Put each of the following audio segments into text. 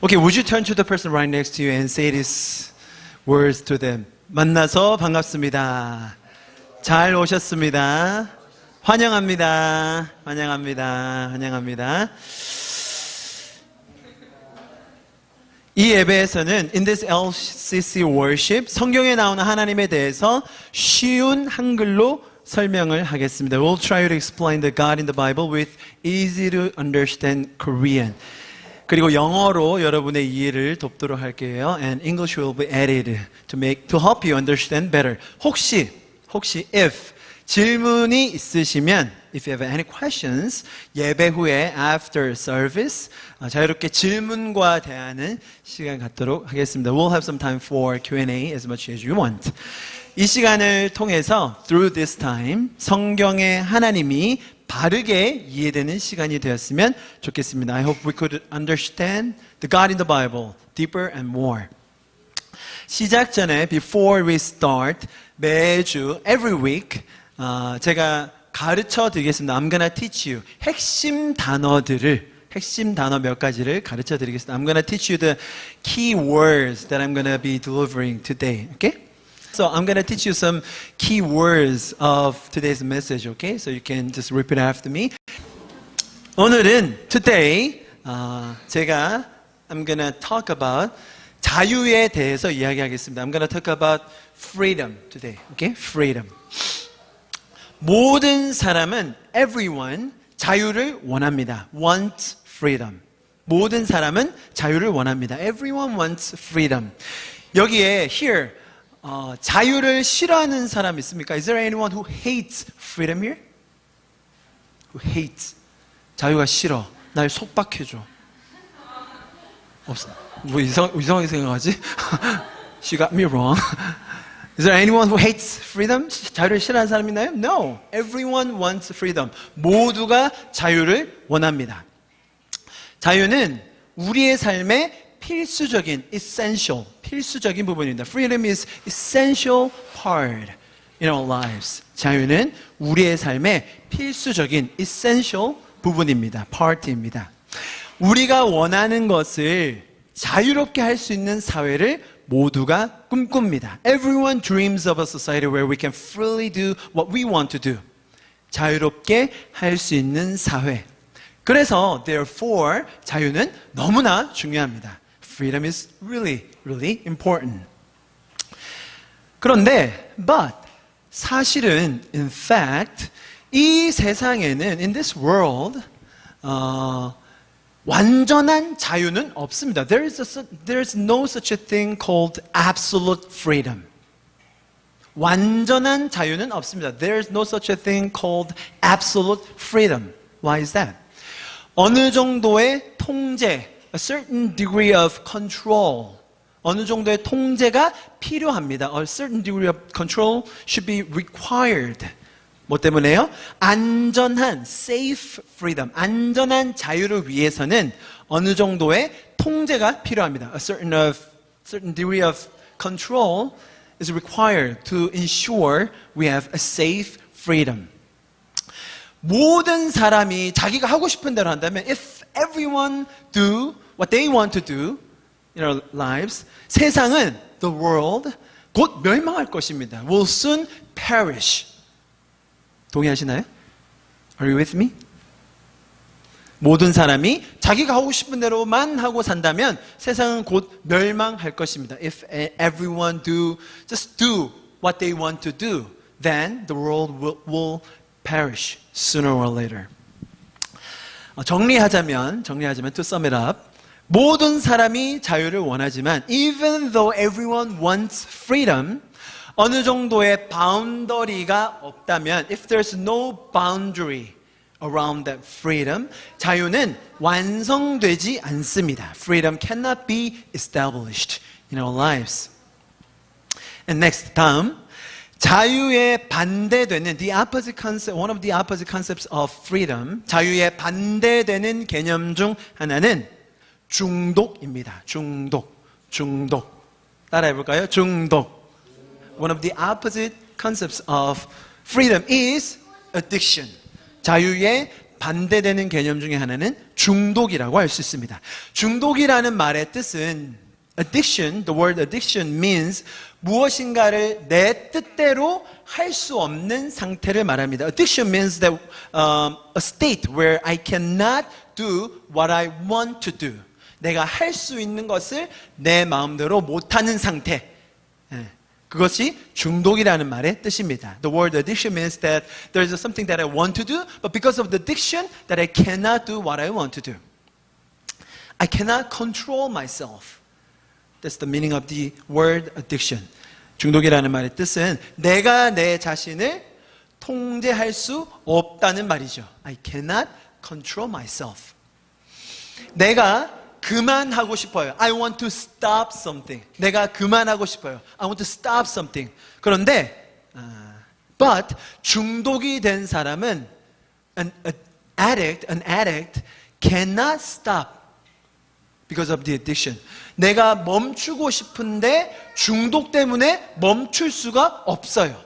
Okay, would you turn to the person right next to you and say these words to them? 만나서 반갑습니다. 잘 오셨습니다. 환영합니다. 환영합니다. 환영합니다. 이 예배에서는 in this LCC worship 성경에 나오는 하나님에 대해서 쉬운 한글로 설명을 하겠습니다. We'll try to explain the God in the Bible with easy to understand Korean. 그리고 영어로 여러분의 이해를 돕도록 할게요. And English will be added to help you understand better. 혹시 if 질문이 있으시면 if you have any questions 예배 후에 after service 자유롭게 질문과 대하는 시간 갖도록 하겠습니다. We'll have some time for Q&A as much as you want. 이 시간을 통해서 through this time 성경의 하나님이 바르게 이해되는 시간이 되었으면 좋겠습니다. I hope we could understand the God in the Bible deeper and more. 시작 전에 before we start 매주 every week 제가 가르쳐 드리겠습니다. I'm gonna teach you 핵심 단어 몇 가지를 가르쳐 드리겠습니다. I'm gonna teach you the key words that I'm gonna be delivering today. Okay? So I'm going to teach you some key words of today's message, okay? So you can just repeat after me. 오늘은 today 제가 I'm going to talk about 자유에 대해서 이야기하겠습니다. I'm going to talk about freedom today, okay? Freedom. 모든 사람은 everyone 자유를 원합니다. Want freedom. 모든 사람은 자유를 원합니다. Everyone wants freedom. 여기에 here 자유를 싫어하는 사람 있습니까? Is there anyone who hates freedom here? Who hates? 자유가 싫어. 날 속박해줘. 없어. 뭐 이상하게 생각하지? She got me wrong. Is there anyone who hates freedom? 자유를 싫어하는 사람 있나요? No. Everyone wants freedom. 모두가 자유를 원합니다. 자유는 우리의 삶의 필수적인 필수적인 부분입니다. Freedom is essential part in our lives. 자유는 우리의 삶의 필수적인 essential 부분입니다. part입니다. 우리가 원하는 것을 자유롭게 할 수 있는 사회를 모두가 꿈꿉니다. Everyone dreams of a society where we can freely do what we want to do. 자유롭게 할 수 있는 사회. 그래서 therefore 자유는 너무나 중요합니다. Freedom is really, really important. 그런데, but 사실은, in fact, 이 세상에는, in this world, 완전한 자유는 없습니다. There is no such a thing called absolute freedom. 완전한 자유는 없습니다. There is no such a thing called absolute freedom. Why is that? 어느 정도의 통제, a certain degree of control, 어느 정도의 통제가 필요합니다. A certain degree of control should be required. 뭐 때문에요? 안전한 safe freedom, 안전한 자유를 위해서는 어느 정도의 통제가 필요합니다. A certain degree of control is required to ensure we have a safe freedom. 모든 사람이 자기가 하고 싶은 대로 한다면 if everyone do what they want to do in our lives, 세상은, the world, 곧 멸망할 것입니다. Will soon perish. 동의하시나요? Are you with me? 모든 사람이 자기가 하고 싶은 대로만 하고 산다면 세상은 곧 멸망할 것입니다. If everyone just do what they want to do, then the world will perish sooner or later. 정리하자면 to sum it up, 모든 사람이 자유를 원하지만 even though everyone wants freedom, 어느 정도의 바운더리가 없다면 if there's no boundary around that freedom, 자유는 완성되지 않습니다. Freedom cannot be established in our lives. And next, 다음, 자유에 반대되는 the opposite concept, one of the opposite concepts of freedom, 자유에 반대되는 개념 중 하나는 중독입니다. 중독. 따라해 볼까요? 중독. One of the opposite concepts of freedom is addiction. 자유에 반대되는 개념 중에 하나는 중독이라고 할 수 있습니다. 중독이라는 말의 뜻은 addiction, the word addiction means 무엇인가를 내 뜻대로 할 수 없는 상태를 말합니다. Addiction means that a state where I cannot do what I want to do. 내가 할 수 있는 것을 내 마음대로 못하는 상태. 그것이 중독이라는 말의 뜻입니다. The word addiction means that there is something that I want to do, but because of the addiction, that I cannot do what I want to do. I cannot control myself. That's the meaning of the word addiction. 중독이라는 말의 뜻은 내가 내 자신을 통제할 수 없다는 말이죠. I cannot control myself. 내가 그만하고 싶어요. I want to stop something. 내가 그만하고 싶어요. I want to stop something. 그런데 but 중독이 된 사람은 an addict cannot stop because of the addiction. 내가 멈추고 싶은데 중독 때문에 멈출 수가 없어요.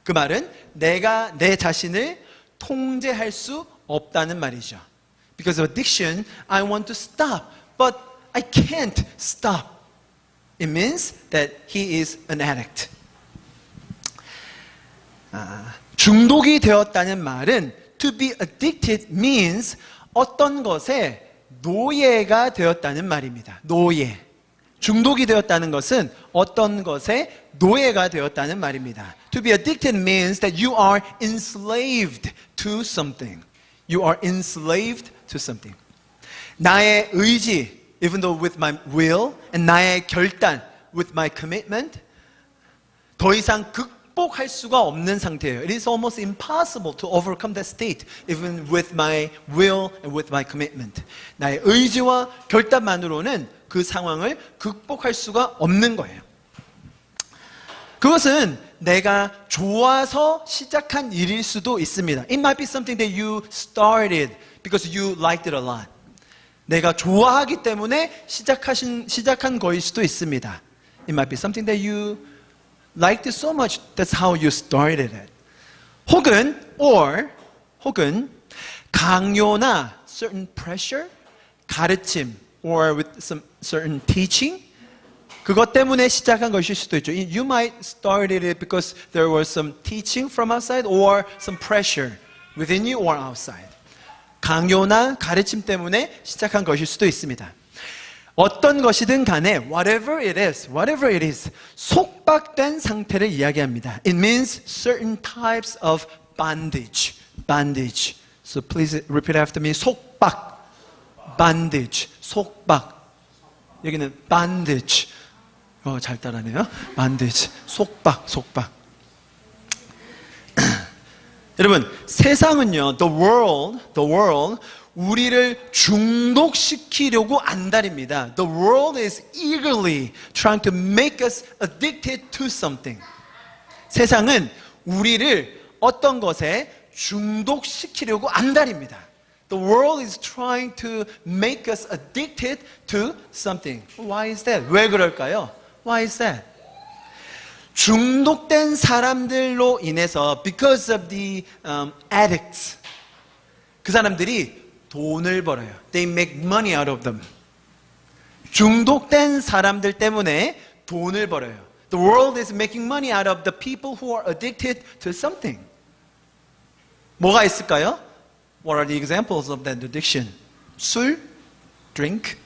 그 말은 내가 내 자신을 통제할 수 없다는 말이죠. Because of addiction, I want to stop, but I can't stop. It means that he is an addict. 중독이 되었다는 말은 to be addicted means 어떤 것에 노예가 되었다는 말입니다. 노예. 중독이 되었다는 것은 어떤 것에 노예가 되었다는 말입니다. To be addicted means that you are enslaved to something. You are enslaved to something. 나의 의지, even though with my will, and 나의 결단, with my commitment, 더 이상 극복할 수가 없는 상태예요. It is almost impossible to overcome that state, even with my will and with my commitment. 나의 의지와 결단만으로는 그 상황을 극복할 수가 없는 거예요. 그것은 내가 좋아서 시작한 일일 수도 있습니다. It might be something that you started because you liked it a lot. 내가 좋아하기 때문에 시작한 거일 수도 있습니다. It might be something that you liked it so much, that's how you started it. 혹은 강요나 certain pressure, 가르침, or with some certain teaching, 그것 때문에 시작한 것일 수도 있죠. You might started it because there was some teaching from outside or some pressure within you or outside. 강요나 가르침 때문에 시작한 것일 수도 있습니다. 어떤 것이든 간에 whatever it is, 속박된 상태를 이야기합니다. It means certain types of bondage. So please repeat after me. 속박, bondage, 속박. 여기는 bondage. 잘 따라하네요. bondage, 속박. 여러분, 세상은요, the world, 우리를 중독시키려고 안달입니다. The world is eagerly trying to make us addicted to something. 세상은 우리를 어떤 것에 중독시키려고 안달입니다. The world is trying to make us addicted to something. Why is that? 왜 그럴까요? Why is that? 중독된 사람들로 인해서 because of the addicts, 그 사람들이 돈을 벌어요. They make money out of them. 중독된 사람들 때문에 돈을 벌어요. The world is making money out of the people who are addicted to something. 뭐가 있을까요? What are the examples of that addiction? 술, drink,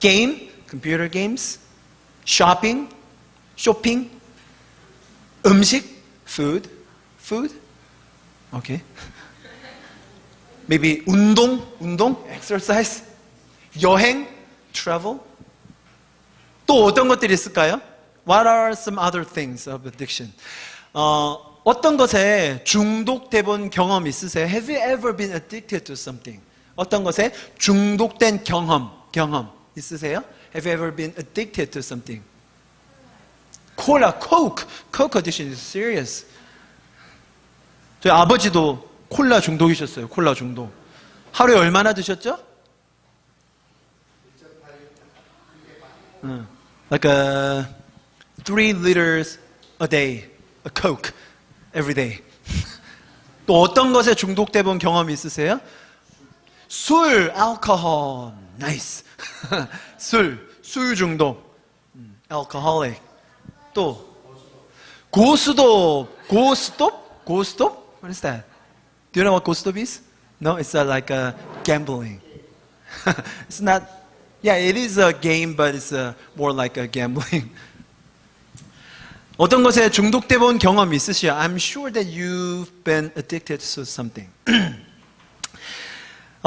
game, computer games, shopping, 음식, food, okay. Maybe 운동, exercise, 여행, travel. 또 어떤 것들이 있을까요? What are some other things of addiction? 어떤 것에 중독돼 본 경험 있으세요? Have you ever been addicted to something? 어떤 것에 중독된 경험 있으세요? Have you ever been addicted to something? 콜라, Coke addiction is serious. 저희 아버지도 콜라 중독이셨어요. 콜라 중독. 하루에 얼마나 드셨죠? Like 3 liters a day, a Coke every day. 또 또 어떤 것에 중독돼 본 경험이 있으세요? 술, alcohol. 나이스. 술 중독. alcoholic. 또 고스톱. 고스톱? What is that? Do you know what 고스톱 is? No, it's like gambling. It's not. Yeah, it is a game, but it's more like a gambling. 어떤 것에 중독돼 본 경험이 있으시죠? I'm sure that you've been addicted to something.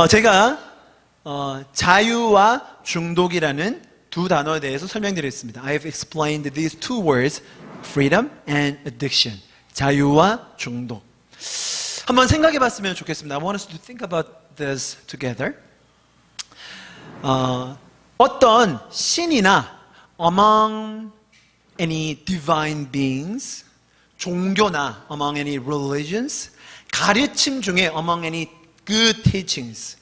제가 자유와 중독이라는 두 단어에 대해서 설명드리겠습니다. I have explained these two words, freedom and addiction. 자유와 중독. 한번 생각해 봤으면 좋겠습니다. I want us to think about this together. 어떤 신이나 among any divine beings, 종교나 among any religions, 가르침 중에 among any good teachings,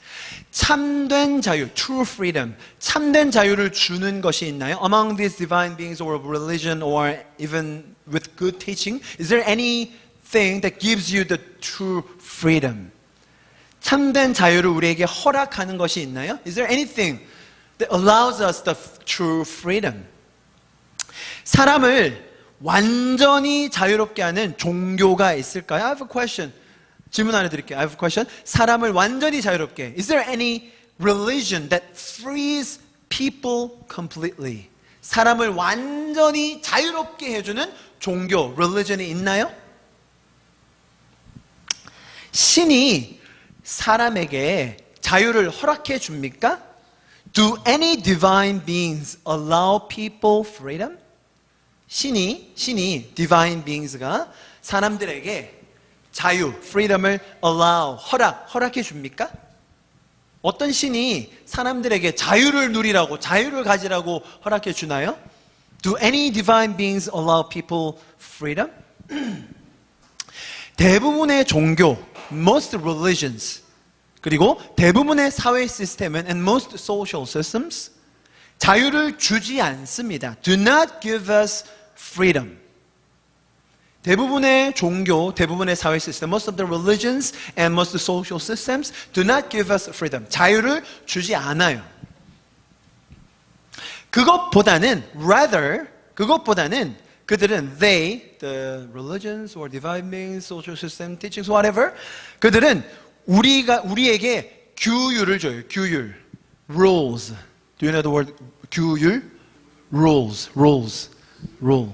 참된 자유, true freedom, 참된 자유를 주는 것이 있나요? Among these divine beings or religion or even with good teaching, is there anything that gives you the true freedom? 참된 자유를 우리에게 허락하는 것이 있나요? Is there anything that allows us the true freedom? 사람을 완전히 자유롭게 하는 종교가 있을까요? I have a question. 질문 하나 드릴게요. I have a question. 사람을 완전히 자유롭게. Is there any religion that frees people completely? 사람을 완전히 자유롭게 해주는 종교, religion이 있나요? 신이 사람에게 자유를 허락해 줍니까? Do any divine beings allow people freedom? 신이 divine beings가 사람들에게 자유, freedom을 allow, 허락해 줍니까? 어떤 신이 사람들에게 자유를 누리라고, 자유를 가지라고 허락해 주나요? Do any divine beings allow people freedom? 대부분의 종교, most religions, 그리고 대부분의 사회 시스템은 and most social systems 자유를 주지 않습니다. Do not give us freedom. 대부분의 종교, 대부분의 사회 시스템, most of the religions and most of the social systems do not give us freedom. 자유를 주지 않아요. 그것보다는 그들은 the religions or divine beings, social system, teachings, whatever, 그들은 우리에게 규율을 줘요. 규율, rules. Do you know the word 규율? rules. rule.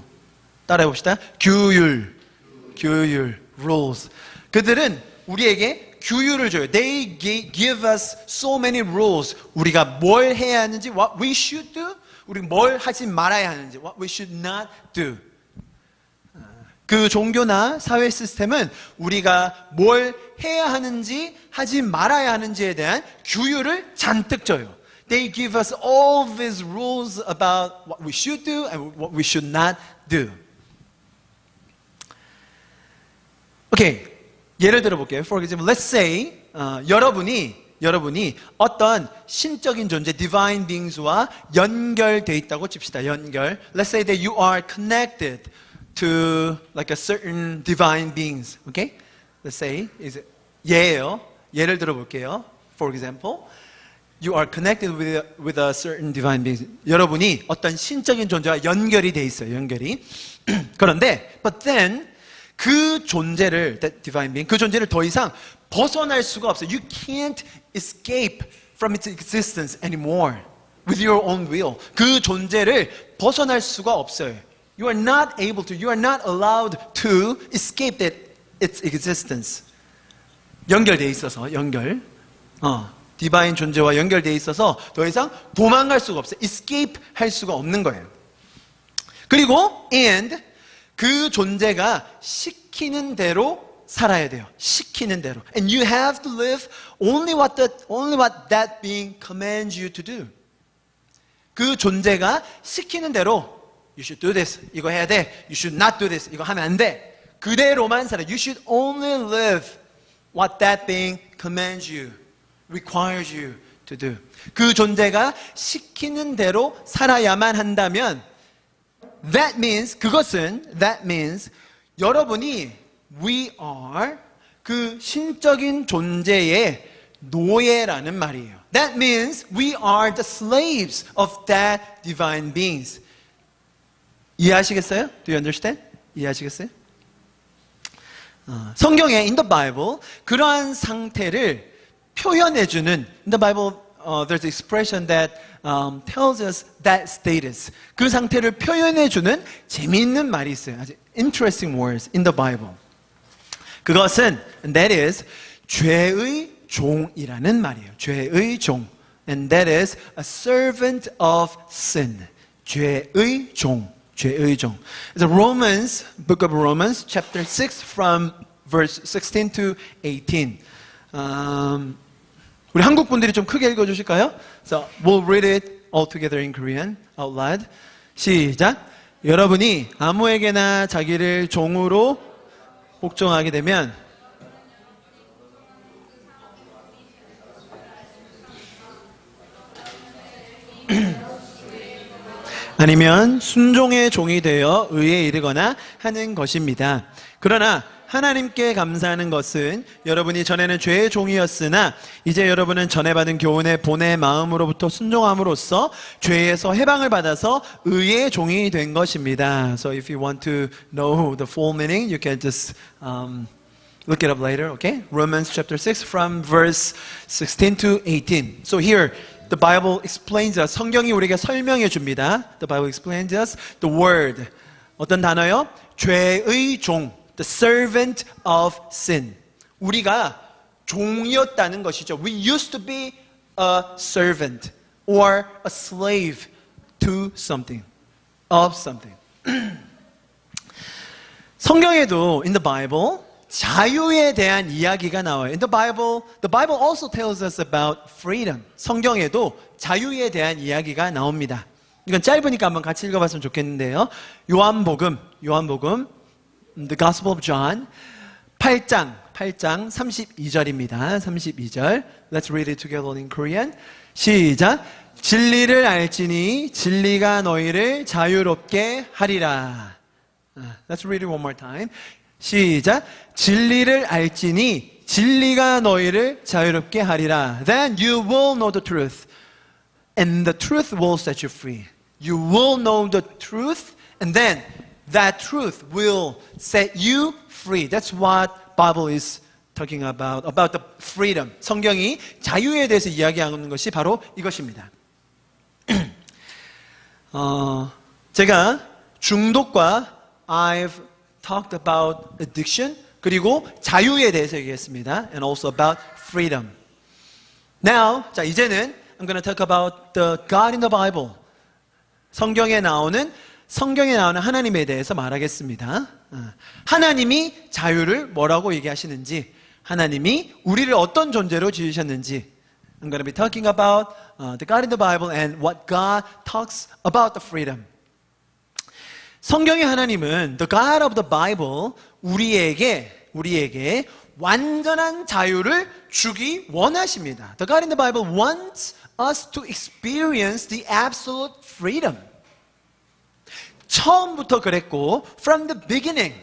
따라해 봅시다. 규율, rules. 그들은 우리에게 규율을 줘요. They give us so many rules. 우리가 뭘 해야 하는지, what we should do, 우리 뭘 하지 말아야 하는지, what we should not do. 그 종교나 사회 시스템은 우리가 뭘 해야 하는지, 하지 말아야 하는지에 대한 규율을 잔뜩 줘요. They give us all these rules about what we should do and what we should not do. 오케이, 예를 들어 볼게요. For example, let's say 여러분이 어떤 신적인 존재, divine beings와 연결돼 있다고 칩시다. 연결. Let's say that you are connected to like a certain divine beings. Okay? Let's say 예예요. 예를 들어 볼게요. For example, you are connected with a certain divine being. 여러분이 어떤 신적인 존재와 연결이 돼 있어요. 연결이. 그런데 but then 그 존재를, that divine being, 그 존재를 더 이상 벗어날 수가 없어요. You can't escape from its existence anymore with your own will. 그 존재를 벗어날 수가 없어요. You are not able to, you are not allowed to escape its existence. 연결돼 있어서, 디바인 존재와 연결돼 있어서 더 이상 도망갈 수가 없어요. escape 할 수가 없는 거예요. 그리고 and 그 존재가 시키는 대로 살아야 돼요. 시키는 대로. And you have to live only what that being commands you to do. 그 존재가 시키는 대로 you should do this. 이거 해야 돼. You should not do this. 이거 하면 안 돼. 그대로만 살아. You should only live what that being commands you, requires you to do. 그 존재가 시키는 대로 살아야만 한다면 that means 여러분이 we are 그 신적인 존재의 노예라는 말이에요. That means we are the slaves of that divine beings. 이해하시겠어요? Do you understand? 이해하시겠어요? 성경에 in the Bible 그러한 상태를 표현해주는 in the Bible there's an expression that tells us that status. 그 상태를 표현해주는 재미있는 말이 있어요. 아주 interesting words in the Bible. 그것은 that is 죄의 종이라는 말이에요. 죄의 종. And that is a servant of sin. 죄의 종. 죄의 종. The Romans, book of Romans, chapter 6 from verse 16 to 18. 우리 한국 분들이 좀 크게 읽어주실까요? So we'll read it all together in Korean, out loud. 시작. 여러분이 아무에게나 자기를 종으로 복종하게 되면 아니면 순종의 종이 되어 의에 이르거나 하는 것입니다. 그러나 하나님께 감사하는 것은 여러분이 전에는 죄의 종이었으나 이제 여러분은 전에 받은 교훈의 본의 마음으로부터 순종함으로써 죄에서 해방을 받아서 의의 종이 된 것입니다. So if you want to know the full meaning, you can just look it up later, okay? Romans chapter 6 from verse 16 to 18. So here the Bible explains us. 성경이 우리에게 설명해 줍니다. The Bible explains us the word. 어떤 단어요? 죄의 종. The servant of sin. 우리가 종이었다는 것이죠. We used to be a servant or a slave to something, of something. 성경에도 in the Bible 자유에 대한 이야기가 나와요. In the Bible also tells us about freedom. 성경에도 자유에 대한 이야기가 나옵니다. 이건 짧으니까 한번 같이 읽어봤으면 좋겠는데요. 요한복음, The Gospel of John, 8장 32절입니다. 32절. Let's read it together in Korean. 시작. 진리를 알지니 진리가 너희를 자유롭게 하리라. Let's read it one more time. 시작. 진리를 알지니 진리가 너희를 자유롭게 하리라. Then you will know the truth, and the truth will set you free. You will know the truth, and then that truth will set you free. That's what Bible is talking about the freedom. 성경이 자유에 대해서 이야기하는 것이 바로 이것입니다. 제가 중독과 I've talked about addiction 그리고 자유에 대해서 얘기했습니다. And also about freedom. Now, 자 이제는 I'm going to talk about the God in the Bible. 성경에 나오는 하나님에 대해서 말하겠습니다. 하나님이 자유를 뭐라고 얘기하시는지, 하나님이 우리를 어떤 존재로 지으셨는지, I'm going to be talking about the God in the Bible and what God talks about the freedom. 성경의 하나님은 the God of the Bible 우리에게 완전한 자유를 주기 원하십니다. The God in the Bible wants us to experience the absolute freedom. 처음부터 그랬고 from the beginning.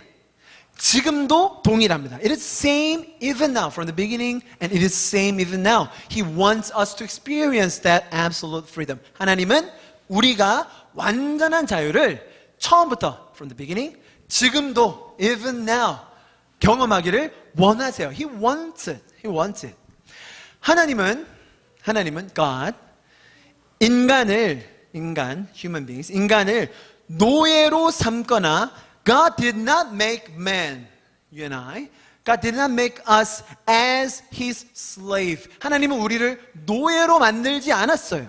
지금도 동일합니다. It is same even now from the beginning and it is same even now. He wants us to experience that absolute freedom. 하나님은 우리가 완전한 자유를 처음부터 from the beginning 지금도 even now 경험하기를 원하세요. He wants it. He wants it. 하나님은 God human beings 인간을 노예로 삼거나 God did not make man, you and I. God did not make us as His slave. 하나님은 우리를 노예로 만들지 않았어요.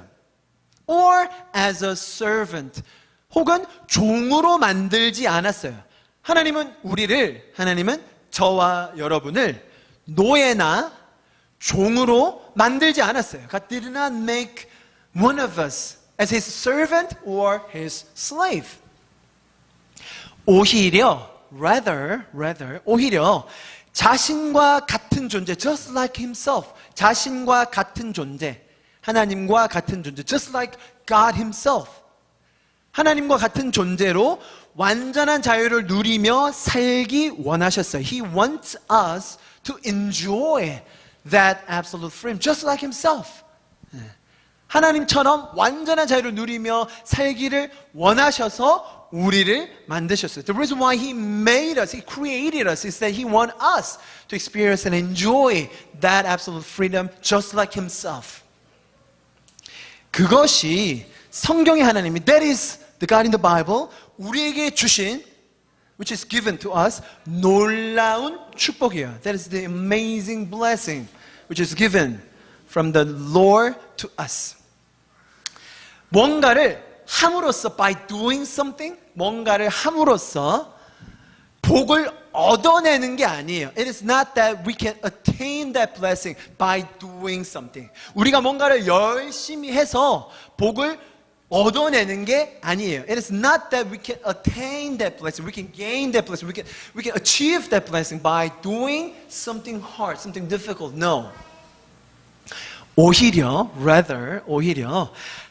Or as a servant. 혹은 종으로 만들지 않았어요. 하나님은 저와 여러분을 노예나 종으로 만들지 않았어요. God did not make one of us as His servant or His slave. 오히려 자신과 같은 존재, just like Himself, 자신과 같은 존재, 하나님과 같은 존재, just like God Himself. 하나님과 같은 존재로 완전한 자유를 누리며 살기 원하셨어요. He wants us to enjoy that absolute freedom, just like himself. 하나님처럼 완전한 자유를 누리며 살기를 원하셔서 우리를 만드셨어요. The reason why he made us, he created us, is that he wants us to experience and enjoy that absolute freedom just like himself. 그것이 성경의 하나님이, that is the God in the Bible, 우리에게 주신, which is given to us, 놀라운 축복이에요. That is the amazing blessing which is given from the Lord to us. 뭔가를 함으로써, by doing something, 뭔가를 함으로써 복을 얻어내는 게 아니에요. It is not that we can attain that blessing by doing something. 우리가 뭔가를 열심히 해서 복을 얻어내는 게 아니에요. It is not that we can attain that blessing, we can gain that blessing, we can achieve that blessing by doing something hard, something difficult. No. 오히려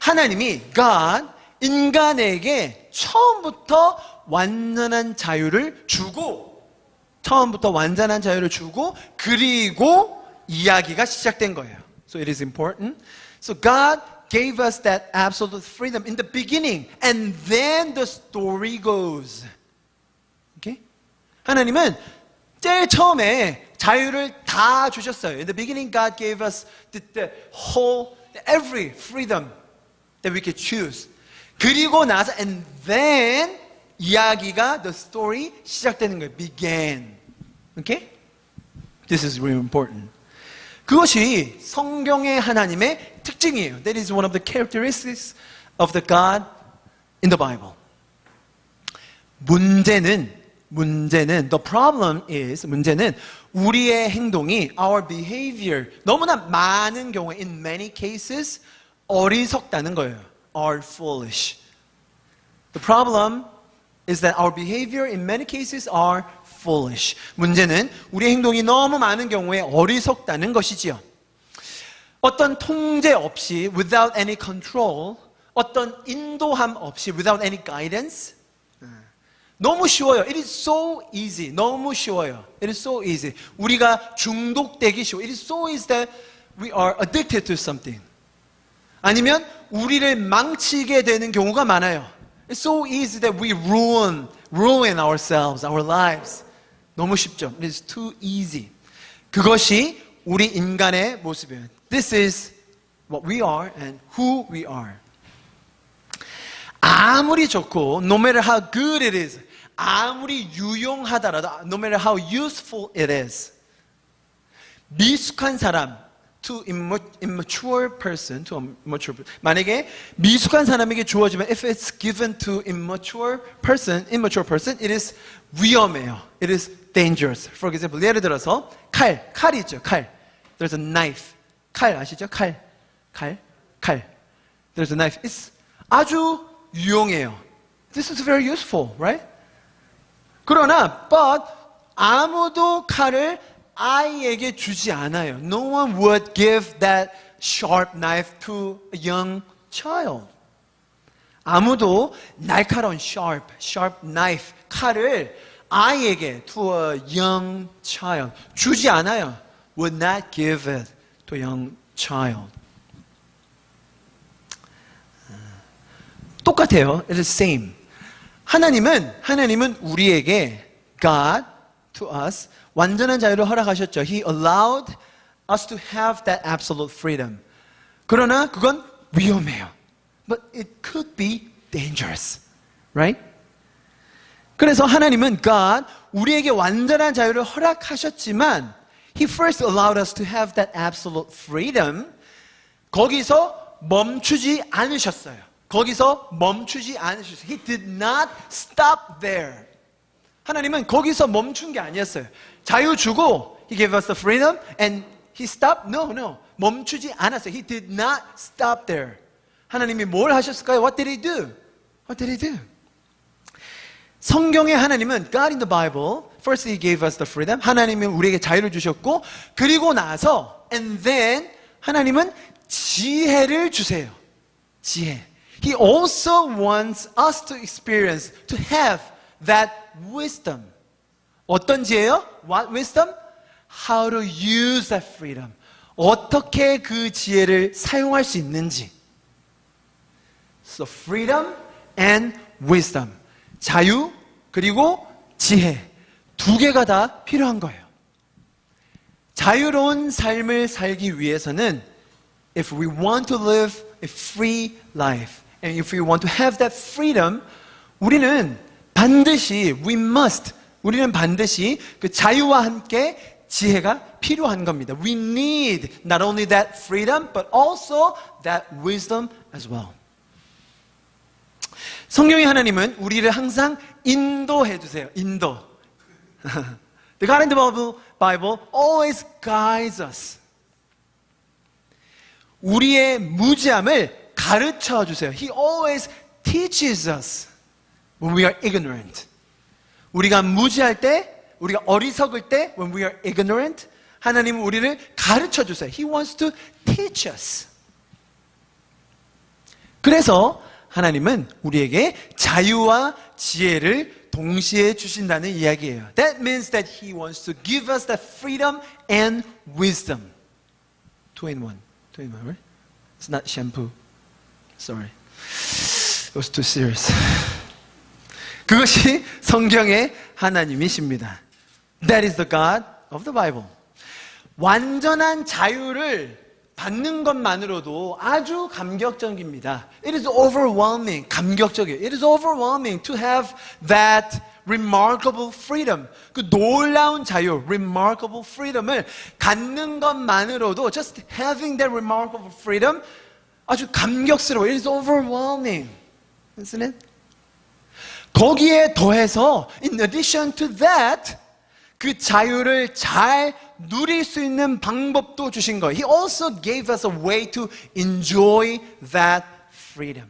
하나님이 God, 인간에게 처음부터 완전한 자유를 주고 그리고 이야기가 시작된 거예요. So it is important. So God gave us that absolute freedom in the beginning, and then the story goes. Okay? 하나님은 제일 처음에 자유를 다 주셨어요. In the beginning, God gave us every freedom that we could choose. 그리고 나서, and then 이야기가, the story 시작되는 거예요. Began. Okay? This is really important. 그것이 성경의 하나님의 특징이에요. That is one of the characteristics of the God in the Bible. 문제는 the problem is, 문제는 우리의 행동이, our behavior, 너무나 많은 경우에, in many cases, 어리석다는 거예요. Are foolish. The problem is that our behavior in many cases are foolish. 문제는 우리의 행동이 너무 많은 경우에 어리석다는 것이지요. 어떤 통제 없이, without any control, 어떤 인도함 없이, without any guidance, 너무 쉬워요. It is so easy. 너무 쉬워요. It is so easy. 우리가 중독되기 쉬워. It is so easy that we are addicted to something. 아니면 우리를 망치게 되는 경우가 많아요. It's so easy that we ruin ourselves, our lives. 너무 쉽죠. It is too easy. 그것이 우리 인간의 모습이에요. This is what we are and who we are. 아무리 좋고, no matter how good it is, 아무리 유용하더라도, no matter how useful it is, 미숙한 사람, to immature person, 만약에 미숙한 사람에게 주어지면, if it's given to immature person, it is 위험해요. It is dangerous. For example, 예를 들어서 칼이 있죠. 칼. There's a knife. 칼 아시죠? 칼. There's a knife. It's 아주 유용해요. This is very useful, right? 그러나, but 아무도 칼을 아이에게 주지 않아요. No one would give that sharp knife to a young child. 아무도 날카로운 sharp knife, 칼을 아이에게, to a young child, 주지 않아요. Would not give it to a young child. 똑같아요. It is same. 하나님은 우리에게, God to us, 완전한 자유를 허락하셨죠. He allowed us to have that absolute freedom. 그러나 그건 위험해요. But it could be dangerous. Right? 그래서 하나님은 God, 우리에게 완전한 자유를 허락하셨지만 He first allowed us to have that absolute freedom. 거기서 멈추지 않으셨어요. He did not stop there. 하나님은 거기서 멈춘 게 아니었어요. 자유 주고 He gave us the freedom and He stopped? No. 멈추지 않았어요. He did not stop there. 하나님이 뭘 하셨을까요? What did He do? 성경의 하나님은, God in the Bible, first He gave us the freedom. 하나님은 우리에게 자유를 주셨고, 그리고 나서, and then 하나님은 지혜를 주세요. 지혜. He also wants us to experience, to have that wisdom. 어떤 지혜요? What wisdom? How to use that freedom. 어떻게 그 지혜를 사용할 수 있는지. So freedom and wisdom. 자유 그리고 지혜. 두 개가 다 필요한 거예요. 자유로운 삶을 살기 위해서는 if we want to live a free life and if we want to have that freedom, 우리는 반드시 우리는 반드시 그 자유와 함께 지혜가 필요한 겁니다. We need not only that freedom but also that wisdom as well. 성경의 하나님은 우리를 항상 인도해 주세요. 인도. The God in the Bible always guides us. 우리의 무지함을 가르쳐 주세요. He always teaches us when we are ignorant. 우리가 무지할 때, 우리가 어리석을 때, when we are ignorant, 하나님은 우리를 가르쳐 주세요. He wants to teach us. 그래서 하나님은 우리에게 자유와 지혜를 동시에 주신다는 이야기예요. That means that He wants to give us that freedom and wisdom. Two in one, right? It's not shampoo. Sorry. It was too serious. 그것이 성경의 하나님이십니다. That is the God of the Bible. 완전한 자유를 받는 것만으로도 아주 감격적입니다. It is overwhelming. 감격적이에요. It is overwhelming to have that remarkable freedom. 그 놀라운 자유, remarkable freedom을 갖는 것만으로도 just having that remarkable freedom 아주 감격스러워요. It is overwhelming. Isn't it? 거기에 더해서 in addition to that 그 자유를 잘 누릴 수 있는 방법도 주신 거예요. He also gave us a way to enjoy that freedom.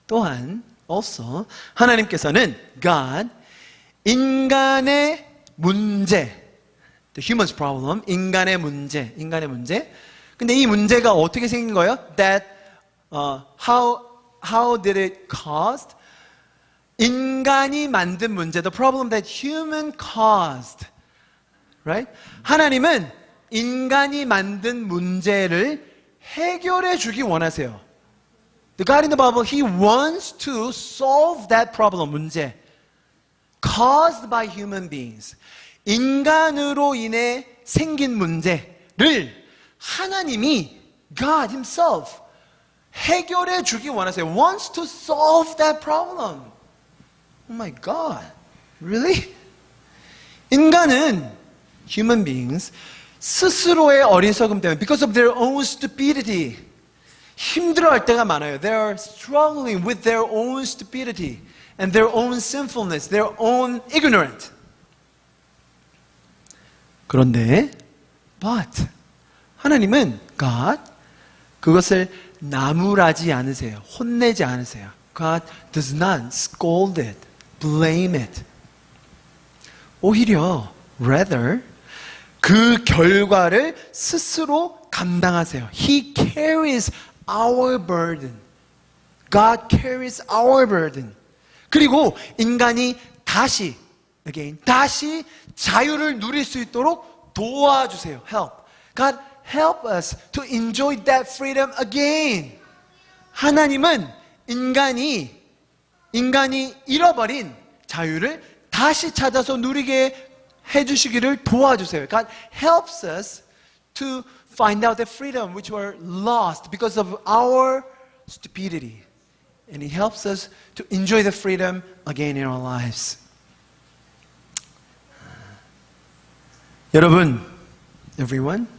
또한 also 하나님께서는 God 인간의 문제, the human's problem, 인간의 문제. 근데 이 문제가 어떻게 생긴 거예요? That how did it caused? 인간이 만든 문제, the problem that human caused. Right? 하나님은 인간이 만든 문제를 해결해 주기 원하세요. The God in the Bible, He wants to solve that problem, 문제. Caused by human beings. 인간으로 인해 생긴 문제를 하나님이 God Himself 해결해 주기 원하세요. Wants to solve that problem. Oh my God. Really? 인간은 human beings 스스로의 어리석음 때문에 because of their own stupidity 힘들어할 때가 많아요. They are struggling with their own stupidity and their own sinfulness, their own ignorance. 그런데 but 하나님은 God 그것을 나무라지 않으세요. 혼내지 않으세요. God does not scold it, blame it. 오히려 rather 그 결과를 스스로 감당하세요. He carries our burden. God carries our burden. 그리고 인간이 다시 자유를 누릴 수 있도록 도와주세요. Help. God help us to enjoy that freedom again. 하나님은 인간이 잃어버린 자유를 다시 찾아서 누리게 해주시기를 도와주세요. God helps us to find out the freedom which were lost because of our stupidity. And He helps us to enjoy the freedom again in our lives. 여러분,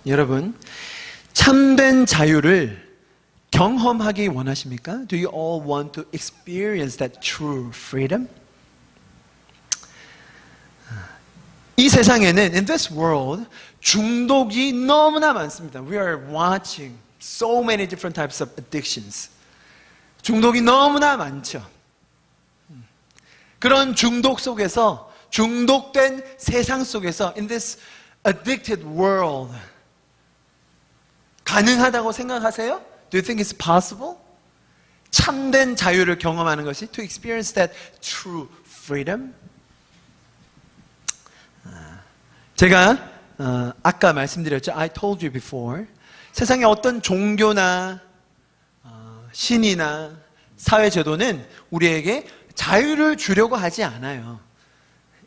여러분, 참된 자유를 경험하기 원하십니까? Do you all want to experience that true freedom? 이 세상에는 in this world 중독이 너무나 많습니다. We are watching so many different types of addictions. 중독이 너무나 많죠. 그런 중독 속에서 중독된 세상 속에서 in this addicted world 가능하다고 생각하세요? Do you think it's possible? 참된 자유를 경험하는 것이 to experience that true freedom. 제가 아까 말씀드렸죠. I told you before. 세상에 어떤 종교나 신이나 사회제도는 우리에게 자유를 주려고 하지 않아요.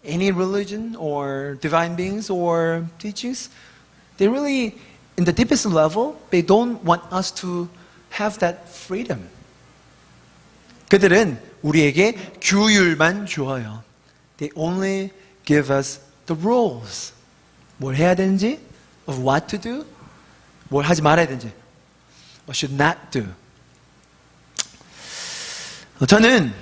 Any religion or divine beings or teachings, they really, in the deepest level, they don't want us to have that freedom. 그들은 우리에게 규율만 주어요. They only give us the rules. 뭘 해야 되는지, of what to do, 뭘 하지 말아야 되는지, what should not do. 저는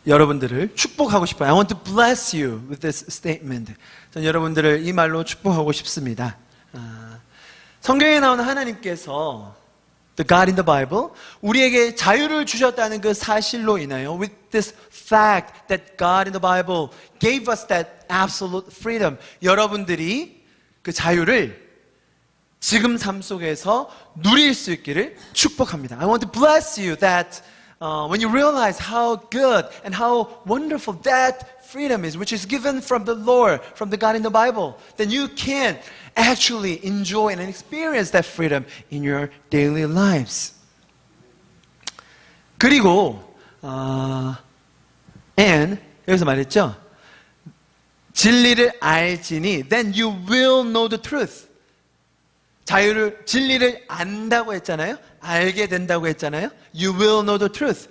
여러분들을 축복하고 싶어요. I want to bless you with this statement. 저는 여러분들을 이 말로 축복하고 싶습니다. 성경에 나오는 하나님께서 the God in the Bible, 우리에게 자유를 주셨다는 그 사실로 인하여 with this fact that God in the Bible gave us that absolute freedom, 여러분들이 그 자유를 지금 삶 속에서 누릴 수 있기를 축복합니다. I want to bless you that when you realize how good and how wonderful that freedom is, which is given from the Lord, from the God in the Bible, then you can actually enjoy and experience that freedom in your daily lives. 그리고 and 여기서 말했죠. 진리를 알지니 then you will know the truth. 진리를 안다고 했잖아요. 알게 된다고 했잖아요. You will know the truth.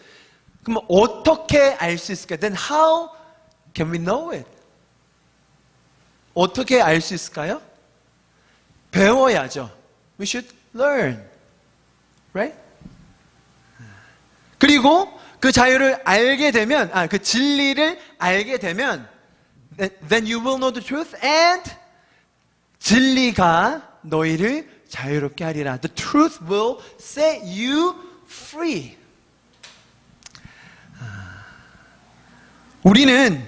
그럼 어떻게 알 수 있을까요? Then how can we know it? 어떻게 알 수 있을까요? 배워야죠. We should learn. Right? 그리고 그 자유를 알게 되면, 그 진리를 알게 되면, then you will know the truth and 진리가 너희를 자유롭게 하리라. The truth will set you free. 우리는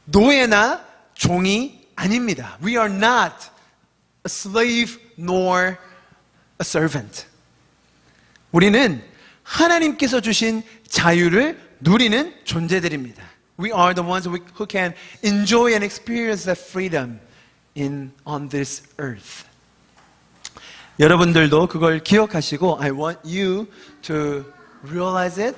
노예나 종이 아닙니다. We are not a slave nor a servant. 우리는 하나님께서 주신 자유를 누리는 존재들입니다. We are the ones who can enjoy and experience that freedom on this earth. 여러분들도 그걸 기억하시고 I want you to realize it.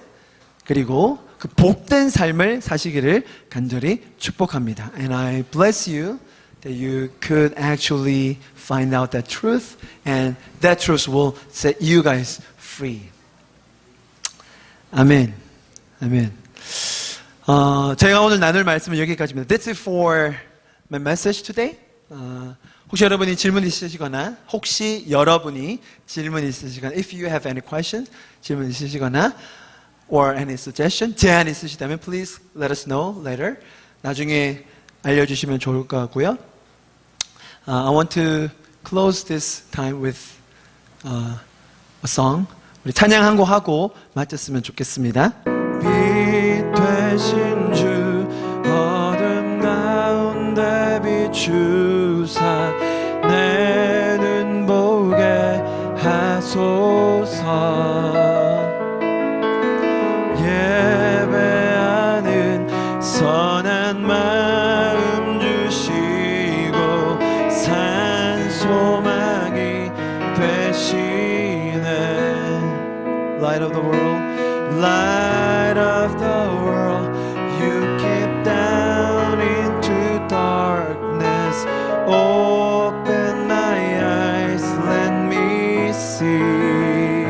그리고 그 복된 삶을 사시기를 간절히 축복합니다. And I bless you that you could actually find out that truth and that truth will set you guys free. 아멘. 아멘. 제가 오늘 나눌 말씀은 여기까지입니다. That's it for my message today. 혹시 여러분이 질문 있으시거나 if you have any questions, 질문 있으시거나 or any suggestion, 제안 있으시다면 please let us know later. 나중에 알려주시면 좋을 것 같고요. I want to close this time with a song. 우리 찬양 한 곡 하고 마쳤으면 좋겠습니다. 빛 되신 주 어둠 가운데 비추사 내 눈 보게 하소서. 예배하는 선한 마음 주시고 산 소망이 되시네. Light of the world, light of the world, you came down into darkness. Open my eyes, let me see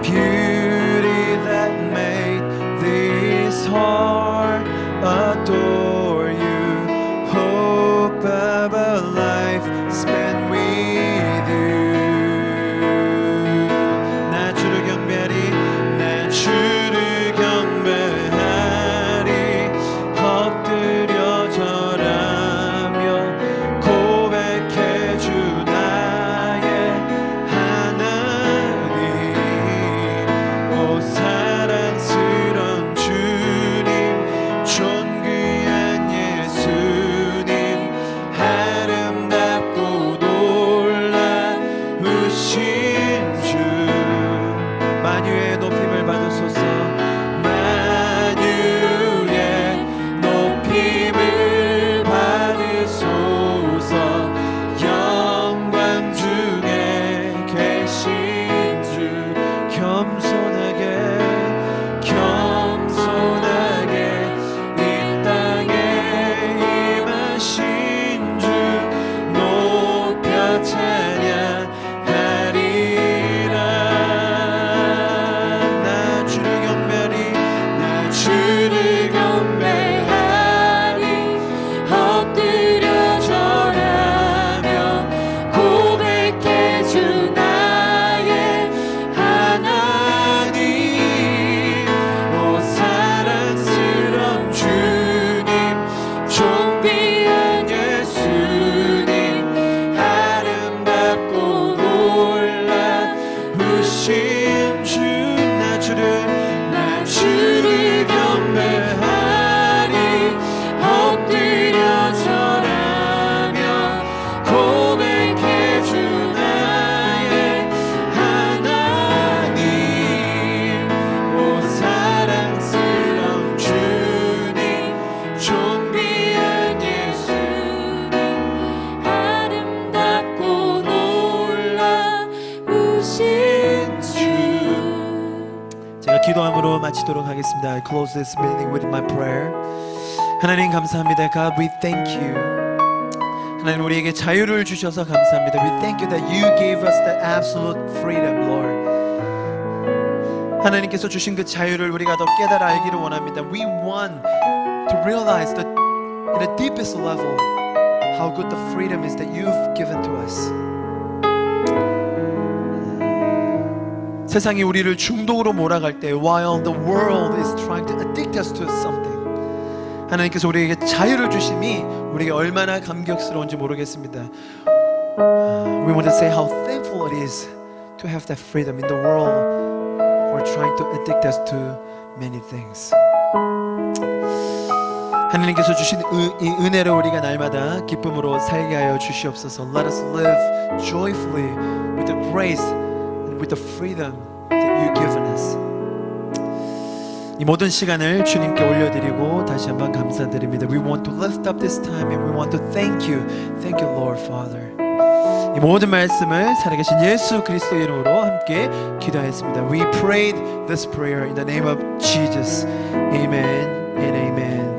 beauty that made this heart adore you. Hope of a life spent with you. 나 주를 경배하리, 나 주를 경배하리. 겸손하게 이 땅에 임하신 주 높여 찬양하리라. 나 주를 경배하리 엎드려 절하며 고백해 주 나의 하나님. 오 사랑스러운 주님 존귀한 예수님 아름답고 놀라우신 주. 나 주를 경배하리 엎드려 절하며 고백해 주 나의 하나님. 오 사랑스러운 주님 존귀한 예수님 아름답고 놀라우신 주. 제가 기도함으로 마치도록 하겠습니다. I close this meeting with my prayer. 하나님 감사합니다. God, we thank you. 하나님 우리에게 자유를 주셔서 감사합니다. We thank you that you gave us the absolute freedom, Lord. 하나님께서 주신 그 자유를 우리가 더 깨달아 알기를 원합니다. We want to realize that in the deepest level how good the freedom is that you've given to us. 세상이 우리를 중독으로 몰아갈 때 while the world is trying to addict us to something, 하나님께서 우리에게 자유를 주심이 우리에게 얼마나 감격스러운지 모르겠습니다. We want to say how thankful it is to have that freedom in the world who are trying to addict us to many things. 하나님께서 주신 이 은혜를 우리가 날마다 기쁨으로 살게 하여 주시옵소서. Let us live joyfully with the grace with the freedom that you've given us. 이 모든 시간을 주님께 올려드리고 다시 한번 감사드립니다. We want to lift up this time and we want to thank you, Lord Father. 이 모든 말씀을 살아계신 예수 그리스도 이름으로 함께 기도하였습니다. We prayed this prayer in the name of Jesus. Amen and amen.